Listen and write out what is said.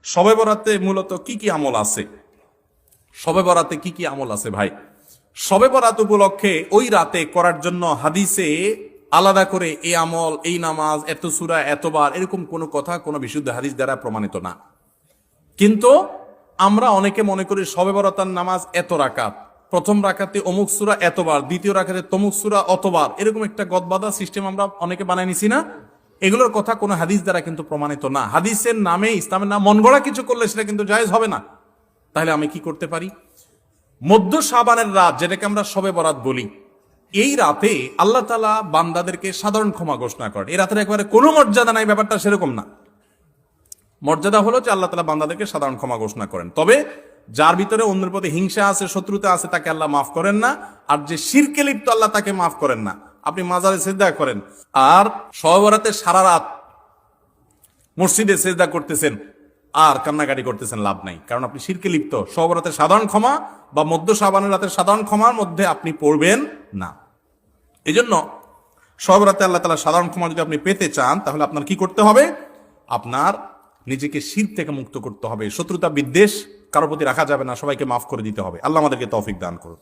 শবে বরাতে মূলত কি কি আমল আছে? শবে বরাতে কি কি আমল আছে ভাই? শবে বরাত উপলক্ষে ওই রাতে করার জন্য হাদিসে আলাদা করে এই আমল, এই নামাজ, এত সূরা, এতবার, এরকম কোনো কথা কোনো বিশুদ্ধ হাদিস দ্বারা প্রমাণিত না। কিন্তু আমরা অনেকে মনে করি শবে বরাতের নামাজ এত রাকাত, প্রথম রাকাতে অমুক সূরা এতবার, দ্বিতীয় রাকাতে তমুক সূরা অতবার, এরকম একটা গদবাদা সিস্টেম আমরা অনেকে বানাই নিছি না? এগুলোর কথা কোনো হাদিস দ্বারা কিন্তু প্রমাণিত না। হাদিসের নামে, ইসলামের নাম মন গড়া কিছু করলে সেটা কিন্তু জায়েজ হবে না। তাহলে আমি কি করতে পারি? মধ্য শাবানের রাত, যেটাকে আমরা শবে বরাত বলি, এই রাতে আল্লাহ তাআলা বান্দাদেরকে সাধারণ ক্ষমা ঘোষণা করেন। এই রাতের একেবারে কোনো মর্যাদা নাই, ব্যাপারটা সেরকম না। মর্যাদা হলো যে আল্লাহ তাআলা বান্দাদেরকে সাধারণ ক্ষমা ঘোষণা করেন। তবে যার ভিতরে অন্যের প্রতি হিংসা আছে, শত্রুতা আছে, তাকে আল্লাহ মাফ করেন না। আর যে শিরকে লিপ্ত, আল্লাহ তাকে মাফ করেন না। আপনি মাজারে সিজদা করেন আর শবে বরাতে সারা রাত মসজিদে সিজদা করতেছেন আর কান্নাকাটি করতেছেন, লাভ নাই, কারণ আপনি শিরকে লিপ্ত। শবে বরাতের সাধারণ ক্ষমা বা মধ্য শাবানের রাতের সাধারণ ক্ষমার মধ্যে আপনি পড়বেন না। এই জন্য শবে বরাতে আল্লাহ তাআলা সাধারণ ক্ষমা যদি আপনি পেতে চান, তাহলে আপনার কি করতে হবে? আপনার নিজেকে শিরক থেকে মুক্ত করতে হবে। শত্রুতা বিদ্বেষ কারোর প্রতি রাখা যাবে না, সবাইকে মাফ করে দিতে হবে। আল্লাহ আমাদেরকে তৌফিক দান করুন।